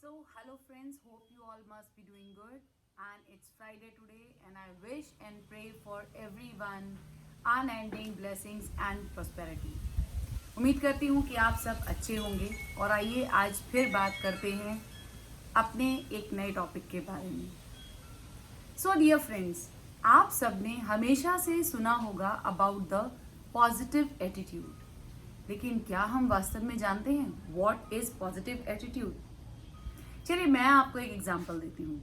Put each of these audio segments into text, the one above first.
Hello friends, hope you all must be doing good. And it's Friday today, and I wish and pray for everyone unending blessings and prosperity. उम्मीद करती हूँ कि आप सब अच्छे होंगे और आइए आज फिर बात करते हैं अपने एक नए टॉपिक के बारे में. सो डियर फ्रेंड्स, आप सबने हमेशा से सुना होगा अबाउट द पॉजिटिव एटीट्यूड, लेकिन क्या हम वास्तव में जानते हैं व्हाट इज पॉजिटिव एटीट्यूड? चलिए मैं आपको एक एग्जांपल देती हूँ.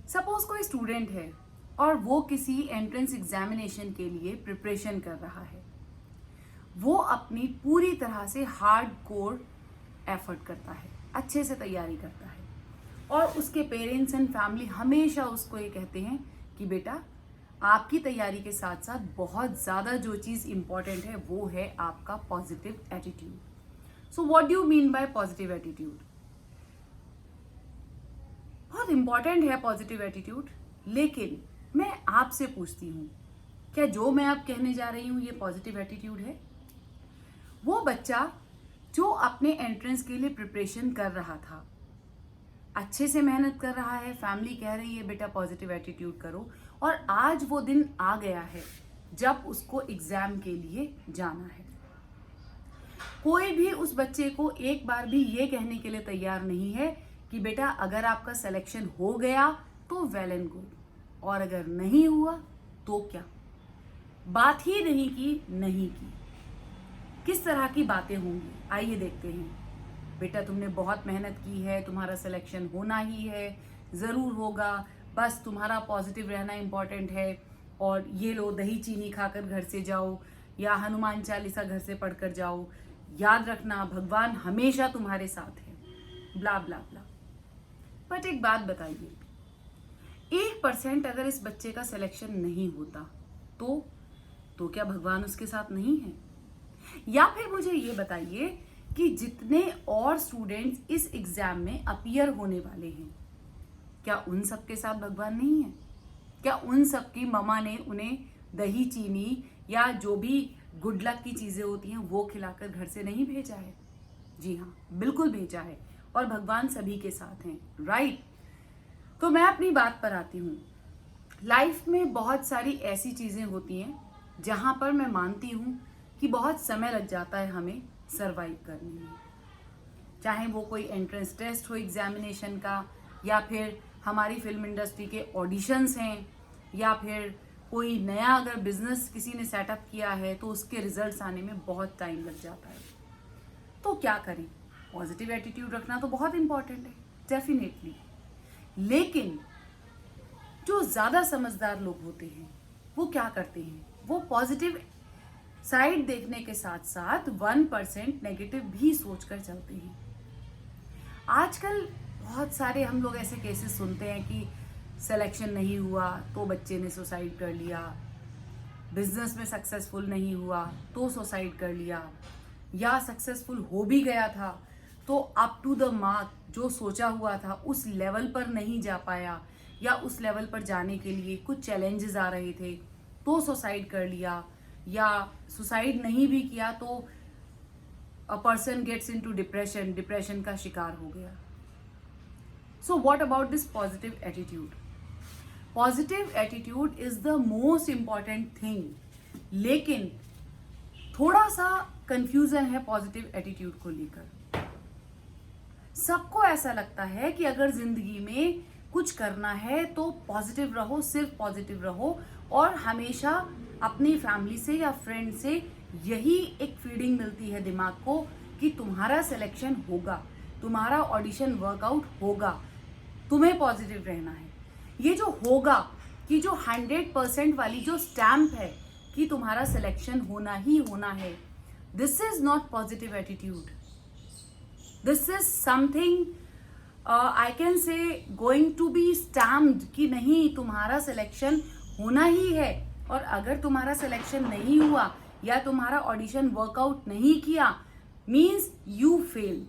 सपोज कोई स्टूडेंट है और वो किसी एंट्रेंस एग्जामिनेशन के लिए प्रिपरेशन कर रहा है. वो अपनी पूरी तरह से हार्ड कोर एफर्ट करता है, अच्छे से तैयारी करता है, और उसके पेरेंट्स एंड फैमिली हमेशा उसको ये कहते हैं कि बेटा आपकी तैयारी के साथ साथ बहुत ज़्यादा जो चीज़ इम्पॉर्टेंट है वो है आपका positive attitude. So what do you mean by positive attitude? बहुत इंपॉर्टेंट है पॉजिटिव एटीट्यूड, लेकिन मैं आपसे पूछती हूँ, क्या जो मैं अब कहने जा रही हूँ ये पॉजिटिव एटीट्यूड है? वो बच्चा जो अपने एंट्रेंस के लिए प्रिपरेशन कर रहा था, अच्छे से मेहनत कर रहा है, फैमिली कह रही है बेटा पॉजिटिव एटीट्यूड करो, और आज वो दिन आ गया है जब उसको एग्जाम के लिए जाना है. कोई भी उस बच्चे को एक बार भी ये कहने के लिए तैयार नहीं है कि बेटा अगर आपका सिलेक्शन हो गया तो वेल एंड गुड, और अगर नहीं हुआ तो क्या. बात ही नहीं की. किस तरह की बातें होंगी आइए देखते हैं. बेटा तुमने बहुत मेहनत की है, तुम्हारा सिलेक्शन होना ही है, ज़रूर होगा, बस तुम्हारा पॉजिटिव रहना इम्पॉर्टेंट है, और ये लो दही चीनी खाकर घर से जाओ, या हनुमान चालीसा घर से पढ़कर जाओ, याद रखना भगवान हमेशा तुम्हारे साथ है, ब्ला ब्ला ब्ला. बट एक बात बताइए, 1% अगर इस बच्चे का सिलेक्शन नहीं होता तो क्या भगवान उसके साथ नहीं है? या फिर मुझे ये बताइए कि जितने और स्टूडेंट्स इस एग्जाम में अपीयर होने वाले हैं, क्या उन सब के साथ भगवान नहीं है? क्या उन सब की ममा ने उन्हें दही चीनी या जो भी गुड लक की चीजें होती हैं वो खिलाकर घर से नहीं भेजा है? जी हाँ, बिल्कुल भेजा है, और भगवान सभी के साथ हैं, राइट? तो मैं अपनी बात पर आती हूँ. लाइफ में बहुत सारी ऐसी चीजें होती हैं जहां पर मैं मानती हूँ कि बहुत समय लग जाता है हमें सरवाइव करने में. चाहे वो कोई एंट्रेंस टेस्ट हो एग्जामिनेशन का, या फिर हमारी फिल्म इंडस्ट्री के ऑडिशंस हैं, या फिर कोई नया अगर बिजनेस किसी ने सेटअप किया है तो उसके रिजल्ट्स आने में बहुत टाइम लग जाता है. तो क्या करें? पॉजिटिव एटीट्यूड रखना तो बहुत इंपॉर्टेंट है, डेफिनेटली. लेकिन जो ज़्यादा समझदार लोग होते हैं वो क्या करते हैं? वो पॉजिटिव साइड देखने के साथ साथ 1% नेगेटिव भी सोचकर चलते हैं. आजकल बहुत सारे हम लोग ऐसे केसेस सुनते हैं कि सिलेक्शन नहीं हुआ तो बच्चे ने सुसाइड कर लिया, बिजनेस में सक्सेसफुल नहीं हुआ तो सुसाइड कर लिया, या सक्सेसफुल हो भी गया था तो अप टू द मार्क जो सोचा हुआ था उस लेवल पर नहीं जा पाया, या उस लेवल पर जाने के लिए कुछ चैलेंजेस आ रहे थे तो सुसाइड कर लिया, या सुसाइड नहीं भी किया तो a person gets into depression का शिकार हो गया. So what about this positive attitude? Positive attitude is the most important thing, लेकिन थोड़ा सा कंफ्यूजन है पॉजिटिव एटीट्यूड को लेकर. सबको ऐसा लगता है कि अगर जिंदगी में कुछ करना है तो पॉजिटिव रहो, सिर्फ पॉजिटिव रहो, और हमेशा अपनी फैमिली से या फ्रेंड से यही एक फीडिंग मिलती है दिमाग को कि तुम्हारा सिलेक्शन होगा, तुम्हारा ऑडिशन वर्कआउट होगा, तुम्हें पॉजिटिव रहना है. ये जो होगा कि जो 100% वाली जो स्टैम्प है कि तुम्हारा सिलेक्शन होना ही होना है, this is not positive attitude. This is something I can say going to be stamped कि नहीं, तुम्हारा सिलेक्शन होना ही है, और अगर तुम्हारा सिलेक्शन नहीं हुआ या तुम्हारा ऑडिशन वर्कआउट नहीं किया मीन्स यू फेल्ड,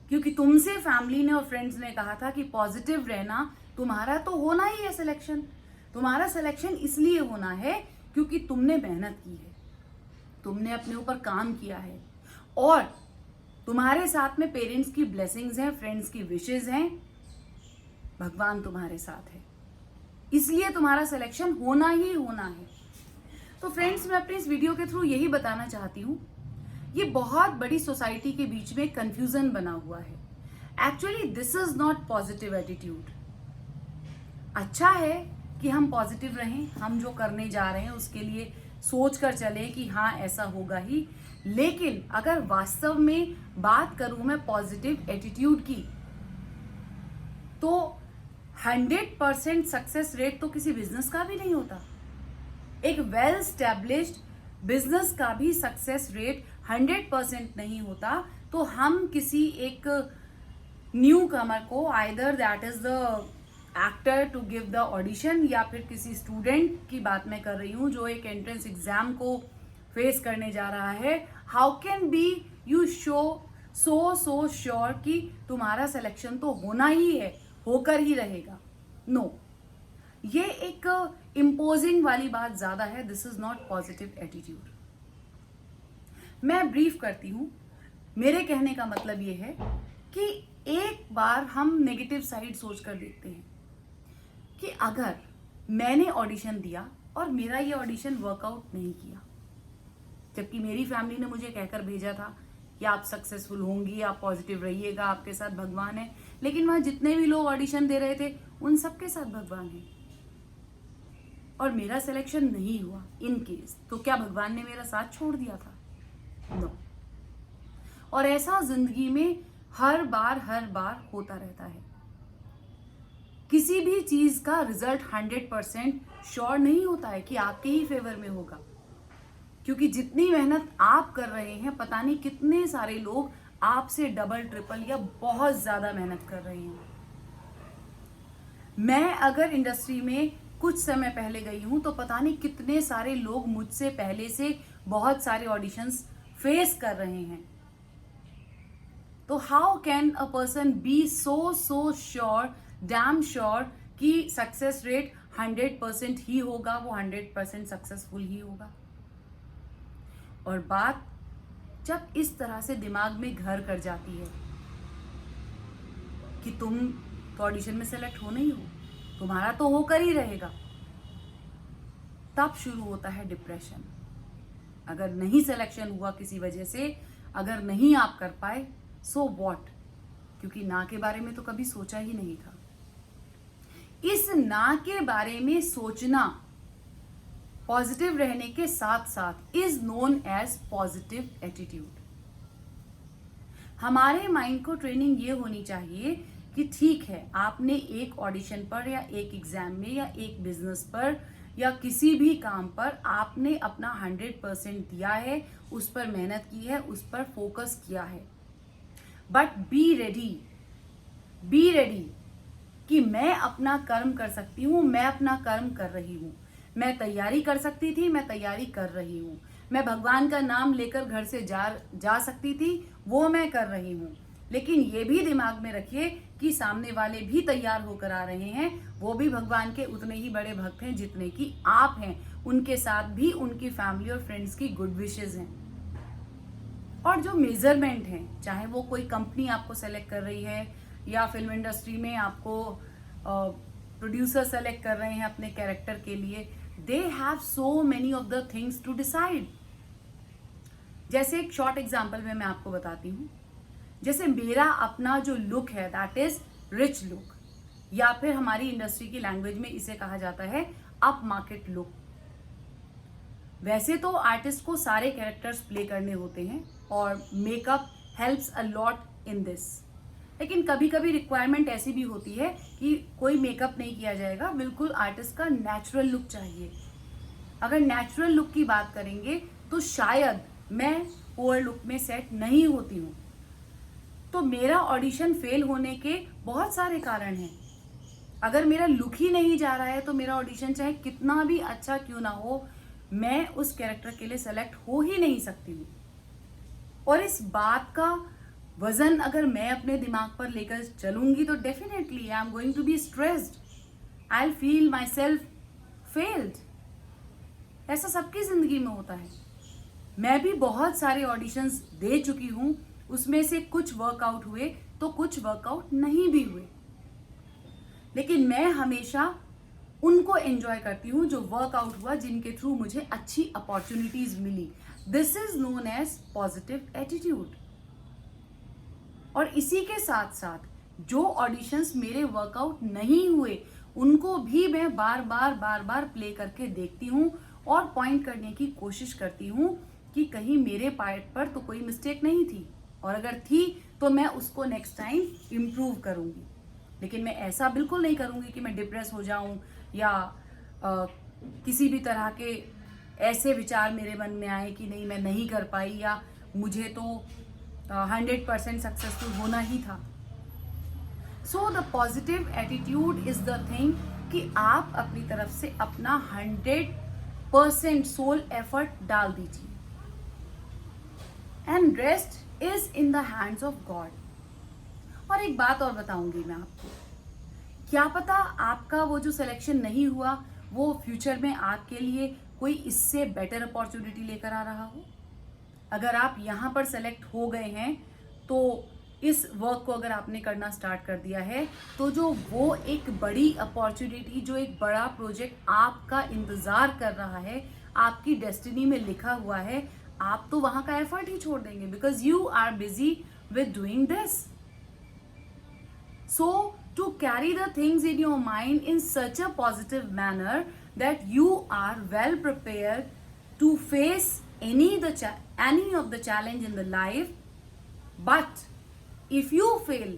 क्योंकि तुमसे फैमिली ने और फ्रेंड्स ने कहा था कि पॉजिटिव रहना, तुम्हारा तो होना ही है सिलेक्शन. तुम्हारा सिलेक्शन इसलिए होना है क्योंकि तुमने मेहनत की है, तुमने अपने ऊपर काम किया है, और तुम्हारे साथ में पेरेंट्स की ब्लेसिंग्स हैं, फ्रेंड्स की विशेस हैं, भगवान तुम्हारे साथ है, इसलिए तुम्हारा सिलेक्शन होना ही होना है। तो फ्रेंड्स, मैं अपने इस वीडियो के थ्रू यही बताना चाहती हूँ, ये बहुत बड़ी सोसाइटी के बीच में कंफ्यूजन बना हुआ है। Actually this is not positive attitude. अच्छा है कि हम पॉजिटिव रहें, हम जो करने जा रहे हैं उसके लिए सोच कर चले कि हाँ ऐसा होगा ही, लेकिन अगर वास्तव में बात करूं मैं पॉजिटिव एटीट्यूड की, तो 100% सक्सेस रेट तो किसी बिजनेस का भी नहीं होता। एक वेल स्टैब्लिश्ड बिजनेस का भी सक्सेस रेट 100% नहीं होता। तो हम किसी एक न्यू कमर को, either that is the actor to give the audition, या फिर किसी स्टूडेंट की बात मैं कर रही हूं जो एक एंट्रेंस एग्जाम को फेस करने जा रहा है, how can be you so sure कि तुम्हारा सिलेक्शन तो होना ही है, होकर ही रहेगा? नो, ये एक इम्पोजिंग वाली बात ज्यादा है। This is not positive attitude. मैं ब्रीफ करती हूं। मेरे कहने का मतलब ये है कि एक बार हम नेगेटिव साइड सोचकर देखते हैं कि अगर मैंने ऑडिशन दिया और मेरा ये ऑडिशन वर्कआउट नहीं किया, जबकि मेरी फैमिली ने मुझे कहकर भेजा था कि आप सक्सेसफुल होंगी, आप पॉजिटिव रहिएगा, आपके साथ भगवान है, लेकिन वहां जितने भी लोग ऑडिशन दे रहे थे उन सबके साथ भगवान है, और मेरा सिलेक्शन नहीं हुआ इन केस, तो क्या भगवान ने मेरा साथ छोड़ दिया था? नो। और ऐसा जिंदगी में हर बार होता रहता है। किसी भी चीज का रिजल्ट 100% श्योर नहीं होता है कि आपके ही फेवर में होगा, क्योंकि जितनी मेहनत आप कर रहे हैं, पता नहीं कितने सारे लोग आपसे डबल ट्रिपल या बहुत ज्यादा मेहनत कर रहे हैं। मैं अगर इंडस्ट्री में कुछ समय पहले गई हूं तो पता नहीं कितने सारे लोग मुझसे पहले से बहुत सारे ऑडिशंस फेस कर रहे हैं। तो how can a person be so sure, damn sure कि सक्सेस रेट 100% ही होगा, वो 100% सक्सेसफुल ही होगा? और बात जब इस तरह से दिमाग में घर कर जाती है कि तुम तो ऑडिशन में सेलेक्ट हो नहीं हो, तुम्हारा तो होकर ही रहेगा, तब शुरू होता है डिप्रेशन। अगर नहीं सिलेक्शन हुआ किसी वजह से, अगर नहीं आप कर पाए, सो व्हाट, क्योंकि ना के बारे में तो कभी सोचा ही नहीं था। इस ना के बारे में सोचना पॉजिटिव रहने के साथ साथ is known as positive attitude. हमारे माइंड को ट्रेनिंग ये होनी चाहिए कि ठीक है, आपने एक ऑडिशन पर या एक एग्जाम में या एक बिजनेस पर या किसी भी काम पर आपने अपना 100% दिया है, उस पर मेहनत की है, उस पर फोकस किया है, बट बी रेडी कि मैं अपना कर्म कर सकती हूं, मैं अपना कर्म कर रही हूं, मैं तैयारी कर सकती थी, मैं तैयारी कर रही हूं, मैं भगवान का नाम लेकर घर से जा सकती थी, वो मैं कर रही हूं। लेकिन ये भी दिमाग में रखिए कि सामने वाले भी तैयार होकर आ रहे हैं, वो भी भगवान के उतने ही बड़े भक्त हैं जितने कि आप हैं, उनके साथ भी उनकी फैमिली और फ्रेंड्स की गुड विशेस हैं। और जो मेजरमेंट है, चाहे वो कोई कंपनी आपको सेलेक्ट कर रही है या फिल्म इंडस्ट्री में आपको प्रोड्यूसर सेलेक्ट कर रहे हैं अपने कैरेक्टर के लिए, they have so many of the things to decide. जैसे एक शॉर्ट एग्जांपल में मैं आपको बताती हूँ, जैसे मेरा अपना जो लुक है दैट इज रिच लुक, या फिर हमारी इंडस्ट्री की लैंग्वेज में इसे कहा जाता है अप मार्केट लुक। वैसे तो आर्टिस्ट को सारे कैरेक्टर्स प्ले करने होते हैं और makeup helps a lot in this, लेकिन कभी कभी रिक्वायरमेंट ऐसी भी होती है कि कोई मेकअप नहीं किया जाएगा, बिल्कुल आर्टिस्ट का नेचुरल लुक चाहिए। अगर नेचुरल लुक की बात करेंगे तो शायद मैं पुअर लुक में सेट नहीं होती हूँ। तो मेरा ऑडिशन फेल होने के बहुत सारे कारण हैं। अगर मेरा लुक ही नहीं जा रहा है तो मेरा ऑडिशन चाहे कितना भी अच्छा क्यों ना हो, मैं उस कैरेक्टर के लिए सेलेक्ट हो ही नहीं सकती हूँ। और इस बात का वजन अगर मैं अपने दिमाग पर लेकर चलूंगी तो definitely I am going to be stressed, I will feel myself failed. ऐसा सबकी जिंदगी में होता है। मैं भी बहुत सारे ऑडिशंस दे चुकी हूँ, उसमें से कुछ वर्कआउट हुए तो कुछ वर्कआउट नहीं भी हुए, लेकिन मैं हमेशा उनको एंजॉय करती हूँ जो वर्कआउट हुआ, जिनके थ्रू मुझे अच्छी अपॉर्चुनिटीज मिली। This is known as positive attitude. और इसी के साथ साथ जो ऑडिशंस मेरे वर्कआउट नहीं हुए उनको भी मैं बार बार प्ले करके देखती हूँ और पॉइंट करने की कोशिश करती हूँ कि कहीं मेरे पार्ट पर तो कोई मिस्टेक नहीं थी, और अगर थी तो मैं उसको नेक्स्ट टाइम इम्प्रूव करूँगी। लेकिन मैं ऐसा बिल्कुल नहीं करूँगी कि मैं डिप्रेस हो जाऊँ या किसी भी तरह के ऐसे विचार मेरे मन में आए कि नहीं मैं नहीं कर पाई या मुझे तो 100% सक्सेसफुल होना ही था। So the positive attitude is the thing कि आप अपनी तरफ से अपना 100% सोल एफर्ट डाल दीजिए, and rest is in the hands of God. और एक बात और बताऊंगी मैं आपको, क्या पता आपका वो जो सिलेक्शन नहीं हुआ वो फ्यूचर में आपके लिए कोई इससे बेटर अपॉर्चुनिटी लेकर आ रहा हो। अगर आप यहाँ पर सेलेक्ट हो गए हैं तो इस वर्क को अगर आपने करना स्टार्ट कर दिया है तो जो वो एक बड़ी अपॉर्चुनिटी, जो एक बड़ा प्रोजेक्ट आपका इंतजार कर रहा है, आपकी डेस्टिनी में लिखा हुआ है, आप तो वहां का एफर्ट ही छोड़ देंगे because you are busy with doing this. So to carry the things in your mind in such a positive manner that you are well prepared to face any of the challenge in the life. But if you fail,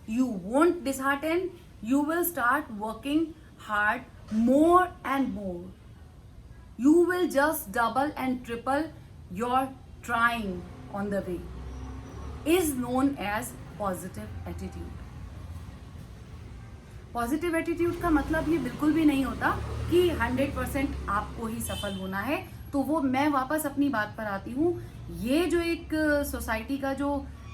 you won't dishearten. You will start working hard more and more. You will just double and triple your trying on the way. Is known as positive attitude. Positive attitude का मतलब ये बिल्कुल भी नहीं होता कि 100% आपको ही सफल होना है। तो वो मैं वापस अपनी बात पर आती हूँ, ये जो एक सोसाइटी का जो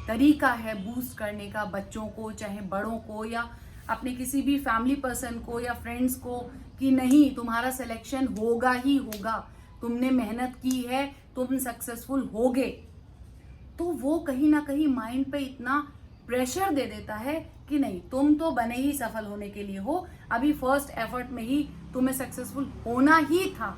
तरीका है बूस्ट करने का बच्चों को, चाहे बड़ों को या अपने किसी भी फैमिली पर्सन को या फ्रेंड्स को, कि नहीं तुम्हारा सिलेक्शन होगा ही होगा, तुमने मेहनत की है, तुम सक्सेसफुल होगे, तो वो कहीं ना कहीं माइंड पे इतना प्रेशर दे देता है कि नहीं तुम तो बने ही सफल होने के लिए हो, अभी फर्स्ट एफर्ट में ही तुम्हें सक्सेसफुल होना ही था,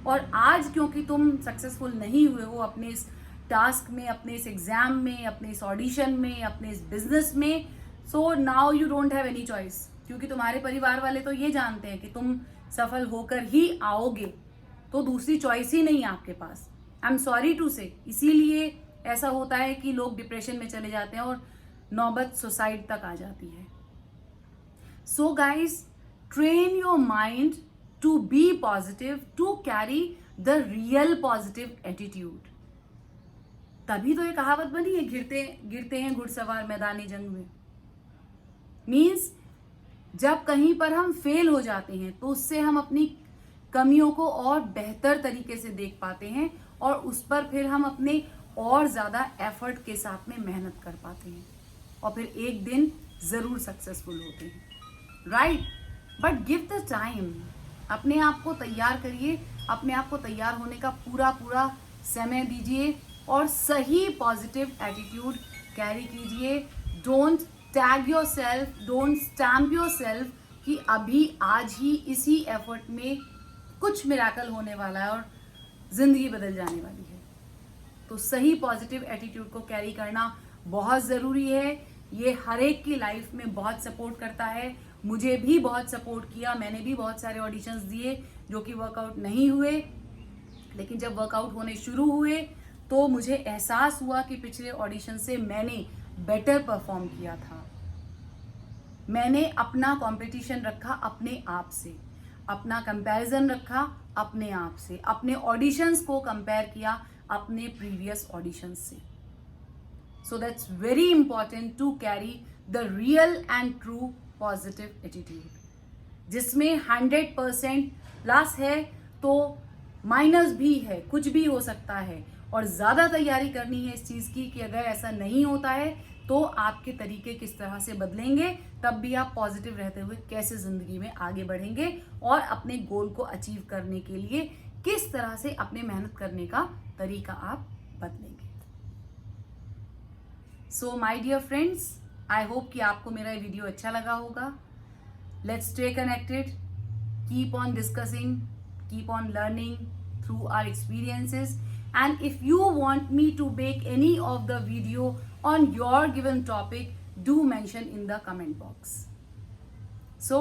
और आज क्योंकि तुम सक्सेसफुल नहीं हुए हो अपने इस टास्क में, अपने इस एग्जाम में, अपने इस ऑडिशन में, अपने इस बिजनेस में, so now you don't have any choice, क्योंकि तुम्हारे परिवार वाले तो ये जानते हैं कि तुम सफल होकर ही आओगे, तो दूसरी चॉइस ही नहीं है आपके पास। आई एम सॉरी टू से, इसीलिए ऐसा होता है कि लोग डिप्रेशन में चले जाते हैं और नौबत सुसाइड तक आ जाती है। So guys, train your mind to be positive, to carry the real positive attitude. तभी तो ये कहावत बनी है, गिरते हैं घुड़सवार मैदानी जंग में। मीन्स जब कहीं पर हम फेल हो जाते हैं तो उससे हम अपनी कमियों को और बेहतर तरीके से देख पाते हैं और उस पर फिर हम अपने और ज्यादा एफर्ट के साथ में मेहनत कर पाते हैं और फिर एक दिन जरूर सक्सेसफुल होते हैं, right? But give the time, अपने आप को तैयार करिए, अपने आप को तैयार होने का पूरा समय दीजिए और सही पॉजिटिव एटीट्यूड कैरी कीजिए। Don't tag your self, don't stamp your self कि अभी आज ही इसी एफर्ट में कुछ मिराकल होने वाला है और जिंदगी बदल जाने वाली है। तो सही पॉजिटिव एटीट्यूड को कैरी करना बहुत ज़रूरी है। ये हर एक की लाइफ में बहुत सपोर्ट करता है, मुझे भी बहुत सपोर्ट किया। मैंने भी बहुत सारे ऑडिशंस दिए जो कि वर्कआउट नहीं हुए, लेकिन जब वर्कआउट होने शुरू हुए तो मुझे एहसास हुआ कि पिछले ऑडिशन से मैंने बेटर परफॉर्म किया था। मैंने अपना कंपटीशन रखा अपने आप से, अपना कंपैरिजन रखा अपने आप से, अपने ऑडिशंस को कंपेयर किया अपने प्रीवियस ऑडिशंस से। So that's very important to carry the real and true positive attitude, जिसमें 100% प्लस है तो माइनस भी है, कुछ भी हो सकता है। और ज़्यादा तैयारी करनी है इस चीज़ की कि अगर ऐसा नहीं होता है तो आपके तरीके किस तरह से बदलेंगे, तब भी आप पॉजिटिव रहते हुए कैसे ज़िंदगी में आगे बढ़ेंगे और अपने गोल को अचीव करने के लिए किस तरह से अपने मेहनत करने का तरीका आप बदलेंगे। So my dear friends, I hope कि आपको मेरा ये वीडियो अच्छा लगा होगा. Let's stay connected, keep on discussing, keep on learning through our experiences. And if you want me to make any of the video on your given topic, do mention in the comment box. So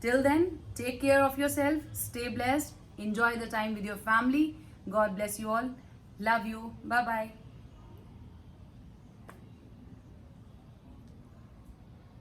till then, take care of yourself, stay blessed, enjoy the time with your family. God bless you all. Love you. Bye bye.